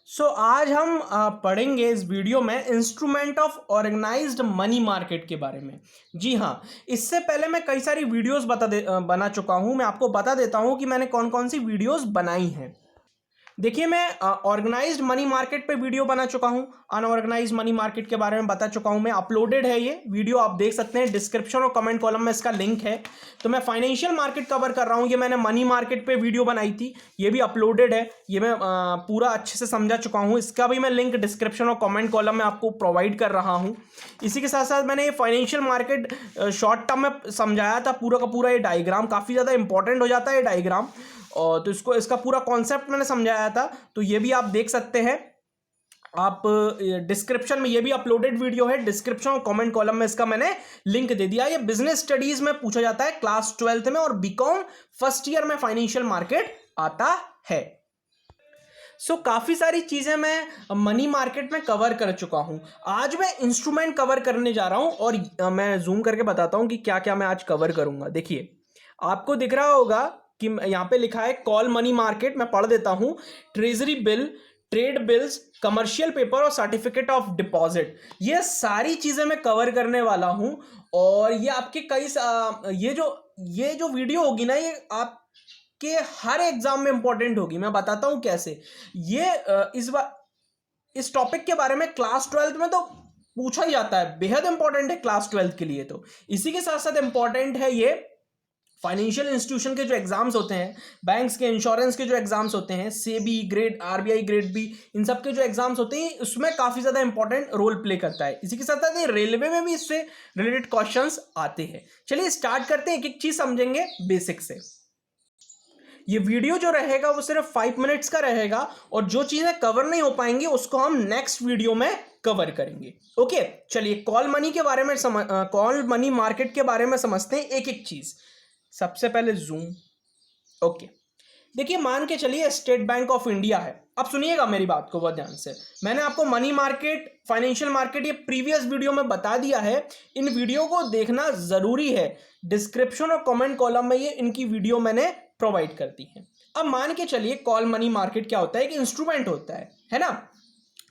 आज हम पढ़ेंगे इस वीडियो में instrument of organised money market के बारे में। जी हाँ, इससे पहले मैं कई सारी वीडियोस बना चुका हूँ। मैं आपको बता देता हूँ कि मैंने कौन कौन सी वीडियोस बनाई हैं। देखिए, मैं ऑर्गेनाइज्ड मनी मार्केट पे वीडियो बना चुका हूं, अनऑर्गेनाइज्ड मनी मार्केट के बारे में बता चुका हूं मैं। अपलोडेड है ये वीडियो, आप देख सकते हैं, डिस्क्रिप्शन और कमेंट कॉलम में इसका लिंक है। तो मैं फाइनेंशियल मार्केट कवर कर रहा हूं, ये मैंने मनी मार्केट पे वीडियो बनाई थी, ये भी अपलोडेड है। ये मैं पूरा अच्छे से समझा चुका हूं, इसका भी मैं लिंक डिस्क्रिप्शन और कमेंट कॉलम में आपको प्रोवाइड कर रहा हूँ। इसी के साथ साथ मैंने ये फाइनेंशियल मार्केट शॉर्ट टर्म में समझाया था पूरा का पूरा। ये डायग्राम काफ़ी ज़्यादा इंपॉर्टेंट हो जाता है, ये डायग्राम, और तो इसका पूरा कॉन्सेप्ट मैंने समझाया था, तो ये भी आप देख सकते हैं। आप डिस्क्रिप्शन में, ये भी अपलोडेड वीडियो है, डिस्क्रिप्शन और कमेंट कॉलम में इसका मैंने लिंक दे दिया। ये बिजनेस स्टडीज में पूछा जाता है क्लास 12th में, और बीकॉम फर्स्ट ईयर में फाइनेंशियल मार्केट आता है। काफी सारी चीजें मैं मनी मार्केट में कवर कर चुका हूं। आज मैं इंस्ट्रूमेंट कवर करने जा रहा हूं, और मैं जूम करके बताता हूं कि क्या क्या मैं आज कवर करूंगा। देखिए, आपको दिख रहा होगा कि यहाँ पे लिखा है कॉल मनी मार्केट। मैं पढ़ देता हूं। Treasury bill, trade bills, commercial paper और सर्टिफिकेट ऑफ डिपॉजिट, ये सारी चीजें मैं कवर करने वाला हूं। और ये आपके ये जो वीडियो होगी ना, ये आपके हर एग्जाम में इंपॉर्टेंट होगी। मैं बताता हूं कैसे। ये इस टॉपिक के बारे में क्लास 12th में तो पूछा ही जाता है, बेहद इंपॉर्टेंट है क्लास 12th के लिए। तो इसी के साथ साथ इंपॉर्टेंट है ये फाइनेंशियल इंस्टीट्यूशन के जो एग्जाम्स होते हैं, बैंक्स के, इंश्योरेंस के जो एग्जाम्स होते हैं, SEBI grade, RBI grade B, इन सब के जो एग्जाम्स होते हैं, उसमें काफी ज्यादा इंपॉर्टेंट रोल प्ले करता है। इसी के साथ साथ रेलवे में भी इससे रिलेटेड क्वेश्चंस आते हैं। चलिए स्टार्ट करते हैं, एक एक चीज समझेंगे बेसिक से। ये वीडियो जो रहेगा वो सिर्फ 5 मिनट्स का रहेगा, और जो चीजें कवर नहीं हो पाएंगी उसको हम नेक्स्ट वीडियो में कवर करेंगे। ओके, चलिए कॉल मनी के बारे में कॉल मनी मार्केट के बारे में समझते हैं एक एक चीज। सबसे पहले जूम। ओके, देखिए, मान के चलिए स्टेट बैंक ऑफ इंडिया है। अब सुनिएगा मेरी बात को बहुत ध्यान से। मैंने आपको मनी मार्केट, फाइनेंशियल मार्केट, ये प्रीवियस वीडियो में बता दिया है। इन वीडियो को देखना जरूरी है। डिस्क्रिप्शन और कमेंट कॉलम में ये इनकी वीडियो मैंने प्रोवाइड कर दी है। अब मान के चलिए कॉल मनी मार्केट क्या होता है, एक इंस्ट्रूमेंट होता है ना।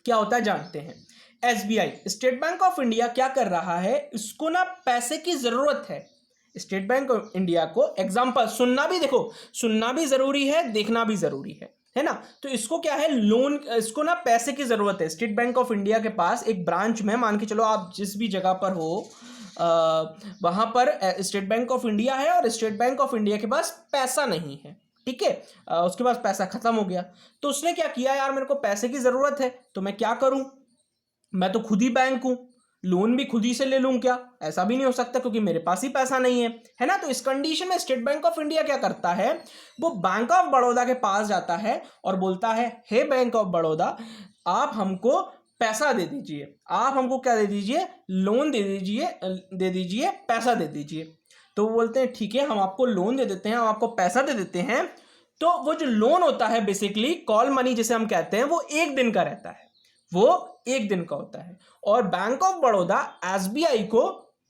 क्या होता है जानते हैं। SBI, state bank of India, क्या कर रहा है, इसको ना पैसे की जरूरत है। स्टेट बैंक ऑफ इंडिया को, एग्जांपल सुनना भी, देखो सुनना भी जरूरी है, देखना भी जरूरी है ना। तो इसको क्या है, लोन, इसको ना पैसे की जरूरत है। स्टेट बैंक ऑफ इंडिया के पास एक ब्रांच में, मान के चलो आप जिस भी जगह पर हो, वहां पर स्टेट बैंक ऑफ इंडिया है, और स्टेट बैंक ऑफ इंडिया के पास पैसा नहीं है, ठीक है। उसके पास पैसा खत्म हो गया, तो उसने क्या किया, यार मेरे को पैसे की जरूरत है, तो मैं क्या करूं, मैं तो खुद ही बैंक हूं, लोन भी खुद ही से ले लूं क्या? ऐसा भी नहीं हो सकता, क्योंकि मेरे पास ही पैसा नहीं है ना। तो इस कंडीशन में स्टेट बैंक ऑफ इंडिया क्या करता है, वो बैंक ऑफ बड़ौदा के पास जाता है और बोलता है, हे बैंक ऑफ बड़ौदा, आप हमको पैसा दे दीजिए, आप हमको क्या दे दीजिए, लोन दे दीजिए, पैसा दे दीजिए। तो वो बोलते हैं ठीक है, हम आपको लोन दे देते हैं, हम आपको पैसा दे देते हैं। तो वो जो लोन होता है, बेसिकली कॉल मनी जिसे हम कहते हैं, वो 1 दिन का रहता है, वो 1 दिन का होता है, और बैंक ऑफ बड़ौदा एसबीआई को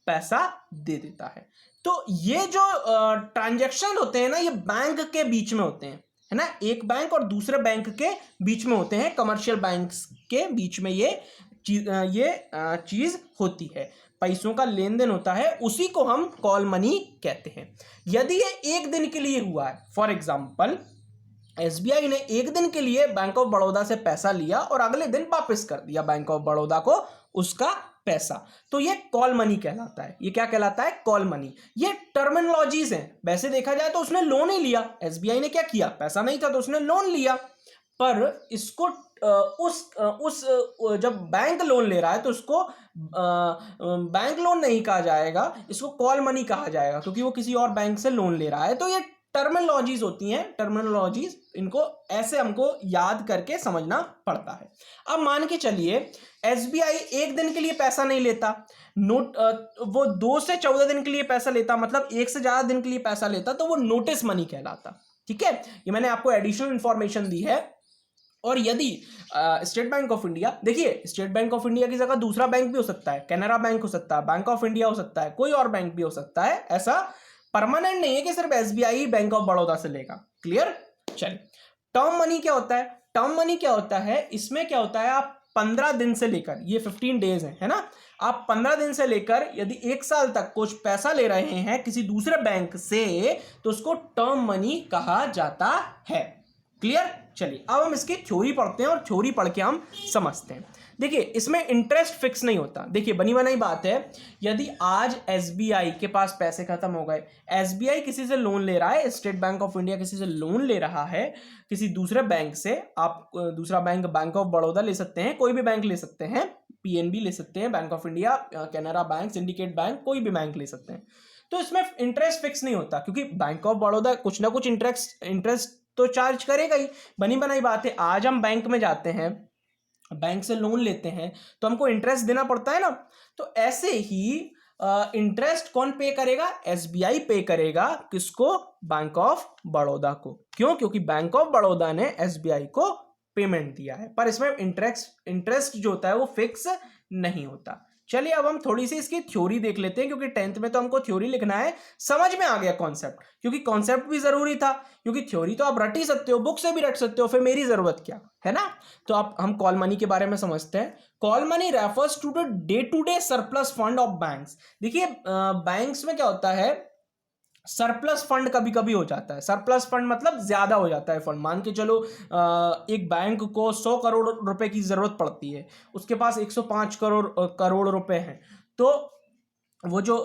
पैसा दे देता है। तो ये जो ट्रांजैक्शन होते हैं ना, ये बैंक के बीच में होते हैं, है ना। एक बैंक और दूसरे बैंक के बीच में होते हैं, कमर्शियल बैंक्स के बीच में ये चीज होती है, पैसों का लेन देन होता है, उसी को हम कॉल मनी कहते हैं। यदि ये 1 दिन के लिए हुआ है, फॉर एग्जाम्पल एसबीआई ने 1 दिन के लिए बैंक ऑफ बड़ौदा से पैसा लिया और अगले दिन वापस कर दिया बैंक ऑफ बड़ौदा को उसका पैसा, तो ये कॉल मनी कहलाता है। ये क्या कहलाता है, कॉल मनी। ये टर्मिनोलॉजीज हैं। वैसे देखा जाए तो उसने लोन ही लिया, एसबीआई ने क्या किया, पैसा नहीं था तो उसने लोन लिया, पर इसको जब बैंक लोन ले रहा है तो उसको बैंक लोन नहीं कहा जाएगा, इसको कॉल मनी कहा जाएगा, क्योंकि वो किसी और बैंक से लोन ले रहा है। तो ये टर्मिनोलॉजीज होती हैं, टर्मिनोलॉजीज, इनको ऐसे हमको याद करके समझना पड़ता है। अब मान के चलिए एसबीआई 1 दिन के लिए पैसा नहीं लेता, वो 2 से 14 दिन के लिए पैसा लेता, मतलब 1 से ज्यादा दिन के लिए पैसा लेता, तो वो नोटिस मनी कहलाता, ठीक है। ये मैंने आपको एडिशनल इंफॉर्मेशन दी है। और यदि स्टेट बैंक ऑफ इंडिया, देखिए स्टेट बैंक ऑफ इंडिया की जगह दूसरा बैंक भी हो सकता है, कैनरा बैंक हो सकता है, बैंक ऑफ इंडिया हो सकता है, कोई और बैंक भी हो सकता है, ऐसा परमानेंट नहीं है कि सिर्फ एसबीआई बैंक ऑफ बड़ौदा से लेगा। क्लियर? चलिए, टर्म मनी क्या होता है, टर्म मनी क्या होता है, इसमें क्या होता है, आप 15 दिन से लेकर, ये 15 डेज है ना, आप 15 दिन से लेकर यदि 1 साल तक कुछ पैसा ले रहे हैं किसी दूसरे बैंक से तो उसको टर्म मनी कहा जाता है। क्लियर? चलिए अब हम इसकी थ्योरी पढ़ते हैं और थ्योरी पढ़ के हम समझते हैं। देखिए इसमें इंटरेस्ट फिक्स नहीं होता। देखिए बनी बनाई बात है, यदि आज एसबीआई के पास पैसे खत्म हो गए, एसबीआई किसी से लोन ले रहा है, स्टेट बैंक ऑफ इंडिया किसी से लोन ले रहा है किसी दूसरे बैंक से, आप दूसरा बैंक बैंक ऑफ बड़ौदा ले सकते हैं, कोई भी बैंक ले सकते हैं, पीएनबी ले सकते हैं, bank of India, Canara bank, syndicate bank, कोई भी बैंक ले सकते हैं। तो इसमें इंटरेस्ट फिक्स नहीं होता क्योंकि बैंक ऑफ बड़ौदा कुछ ना कुछ इंटरेस्ट तो चार्ज करेगा ही। बनी बनाई बात है, आज हम बैंक में जाते हैं, बैंक से लोन लेते हैं तो हमको इंटरेस्ट देना पड़ता है ना। तो ऐसे ही इंटरेस्ट कौन पे करेगा, एसबीआई पे करेगा, किसको, बैंक ऑफ बड़ौदा को। क्यों? क्योंकि बैंक ऑफ बड़ौदा ने एसबीआई को पेमेंट दिया है, पर इसमें इंटरेस्ट जो होता है वो फिक्स नहीं होता। चलिए अब हम थोड़ी सी इसकी थ्योरी देख लेते हैं, क्योंकि 10th में तो हमको थ्योरी लिखना है। समझ में आ गया कॉन्सेप्ट, क्योंकि कॉन्सेप्ट भी जरूरी था, क्योंकि थ्योरी तो आप रट ही सकते हो, बुक से भी रट सकते हो, फिर मेरी जरूरत क्या है ना। तो अब हम कॉल मनी के बारे में समझते हैं। Call money refers to the day to day surplus fund of banks. देखिए बैंक्स में क्या होता है, सरप्लस फंड कभी कभी हो जाता है। सरप्लस फंड मतलब ज्यादा हो जाता है फंड। मान के चलो एक बैंक को 100 करोड़ रुपए की जरूरत पड़ती है, उसके पास 105 करोड़ रुपए हैं, तो वो जो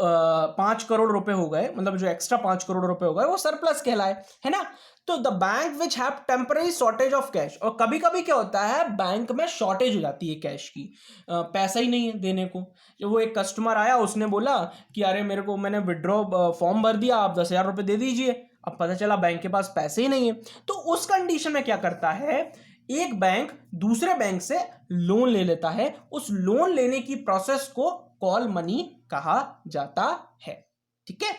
5 करोड़ रुपए हो गए, मतलब जो एक्स्ट्रा 5 करोड़ रुपए हो गए, वो सरप्लस कहलाए, है ना। तो the bank which have temporary shortage of cash, और कभी कभी क्या होता है बैंक में शॉर्टेज हो जाती है कैश की, पैसा ही नहीं है देने को। जब वो एक कस्टमर आया, उसने बोला कि अरे मेरे को, मैंने विड्रॉ फॉर्म भर दिया, आप 10,000 रुपये दे दीजिए। अब पता चला बैंक के पास पैसे ही नहीं है। तो उस कंडीशन में क्या करता है, एक बैंक दूसरे बैंक से लोन ले लेता है। उस लोन लेने की प्रोसेस को कॉल मनी कहा जाता है। ठीक है,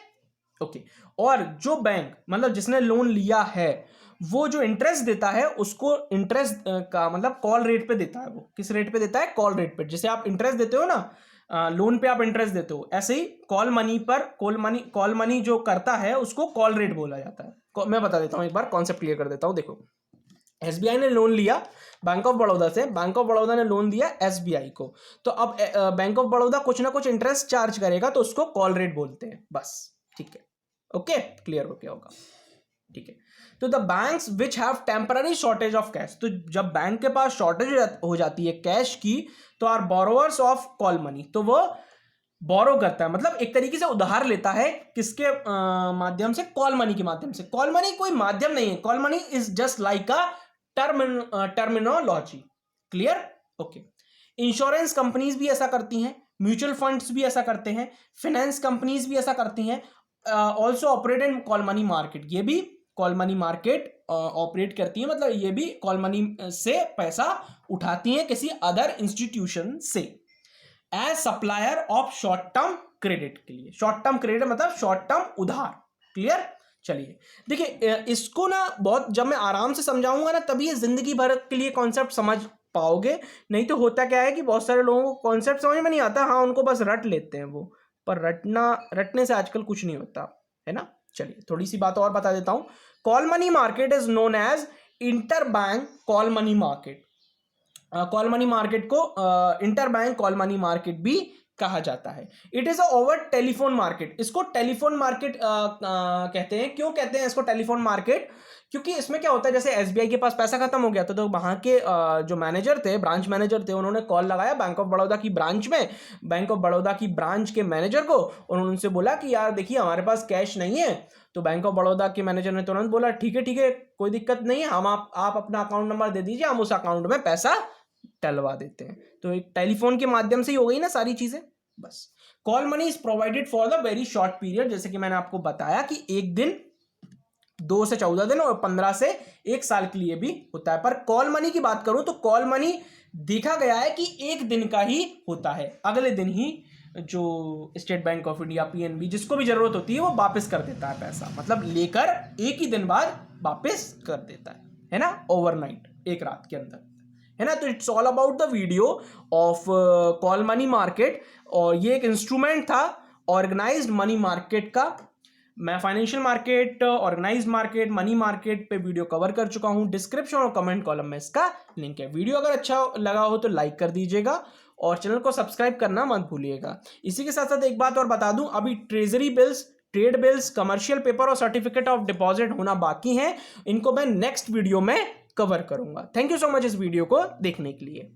ओके। और जो बैंक, मतलब जिसने लोन लिया है, वो जो इंटरेस्ट देता है उसको इंटरेस्ट का मतलब कॉल रेट पे देता है। वो किस रेट पे देता है, कॉल रेट पे। जैसे आप इंटरेस्ट देते हो ना, लोन पे आप इंटरेस्ट देते हो, ऐसे ही कॉल मनी पर कॉल मनी जो करता है उसको कॉल रेट बोला जाता है। मैं बता देता हूं, एक बार कॉन्सेप्ट क्लियर कर देता हूं। देखो एसबीआई ने लोन लिया बैंक ऑफ बड़ौदा से, बैंक ऑफ बड़ौदा ने लोन दिया एसबीआई को, तो अब बैंक ऑफ बड़ौदा कुछ ना कुछ इंटरेस्ट चार्ज करेगा, तो उसको कॉल रेट बोलते हैं, बस। ठीक है, ओके, क्लियर हो गया होगा। ठीक है, तो the banks which have temporary shortage of cash, तो जब बैंक के पास शॉर्टेज हो जाती है कैश की, तो are borrowers of call money, तो वो बोरो करता है, मतलब एक तरीके से उधार लेता है। किसके माध्यम से, कॉल मनी के माध्यम से। कॉल मनी कोई माध्यम नहीं है, call money is just like a terminology. Clear, okay. Insurance companies भी ऐसा करती हैं, म्यूचुअल फंड्स भी ऐसा करते हैं, फाइनेंस कंपनीज भी ऐसा करती हैं। Also operate in call money market, ये भी कॉल मनी मार्केट ऑपरेट करती है, मतलब ये भी कॉल मनी से पैसा उठाती हैं किसी अदर इंस्टीट्यूशन से, as supplier of short term credit के लिए। शॉर्ट टर्म क्रेडिट मतलब शॉर्ट टर्म उधार। क्लियर, चलिए देखिए इसको ना बहुत, जब मैं आराम से समझाऊंगा ना, तभी ये जिंदगी भर के लिए कॉन्सेप्ट समझ पाओगे। नहीं तो होता क्या है कि बहुत सारे लोगों को कॉन्सेप्ट समझ में नहीं आता, हाँ उनको बस रट लेते हैं वो, पर रटने से आजकल कुछ नहीं होता है ना। चलिए थोड़ी सी बात और बता देता हूं। Call money market is known as inter bank call money market. Call money market को inter bank call money market भी कहा जाता है। It is a over telephone market, इसको टेलीफोन मार्केट कहते हैं। क्यों कहते हैं इसको टेलीफोन मार्केट, क्योंकि इसमें क्या होता है, जैसे एसबीआई के पास पैसा खत्म हो गया तो वहां के जो मैनेजर थे, ब्रांच मैनेजर थे, उन्होंने कॉल लगाया बैंक ऑफ बड़ौदा की ब्रांच में, बैंक ऑफ बड़ौदा की ब्रांच के मैनेजर को, उन्होंने उनसे बोला कि यार देखिए हमारे पास कैश नहीं है। तो बैंक ऑफ बड़ौदा के मैनेजर ने तुरंत बोला ठीक है कोई दिक्कत नहीं है, हम आप अपना अकाउंट नंबर दे दीजिए, हम उस अकाउंट में पैसा डलवा देते हैं। तो एक टेलीफोन के माध्यम से ही हो गई ना सारी चीजें, बस। Call money is provided for the very short period, जैसे कि मैंने आपको बताया कि 1 दिन, 2 से 14 दिन और 15 से 1 साल के लिए भी होता है। पर कॉल मनी की बात करूं तो कॉल मनी देखा गया है कि 1 दिन का ही होता है, अगले दिन ही जो state bank of India, PNB, जिसको भी जरूरत होती है वो वापस कर देता है पैसा, मतलब लेकर 1 ही दिन बाद वापस कर देता है ना, ओवरनाइट, 1 रात के अंदर, है ना। तो it's all about the video of call money market, और ये एक इंस्ट्रूमेंट था ऑर्गेनाइज्ड मनी मार्केट का, मैं financial market, organised market, money market पे वीडियो कवर कर चुका हूँ। डिस्क्रिप्शन और कमेंट कॉलम में इसका लिंक है। वीडियो अगर अच्छा लगा हो तो लाइक कर दीजिएगा और चैनल को सब्सक्राइब करना मत भूलिएगा। इसी के साथ साथ एक बात और बता दूं, अभी treasury bills, trade bills, commercial paper और सर्टिफिकेट ऑफ डिपॉजिट होना बाकी हैं। इनको मैं नेक्स्ट वीडियो में कवर करूंगा। थैंक यू सो मच इस वीडियो को देखने के लिए।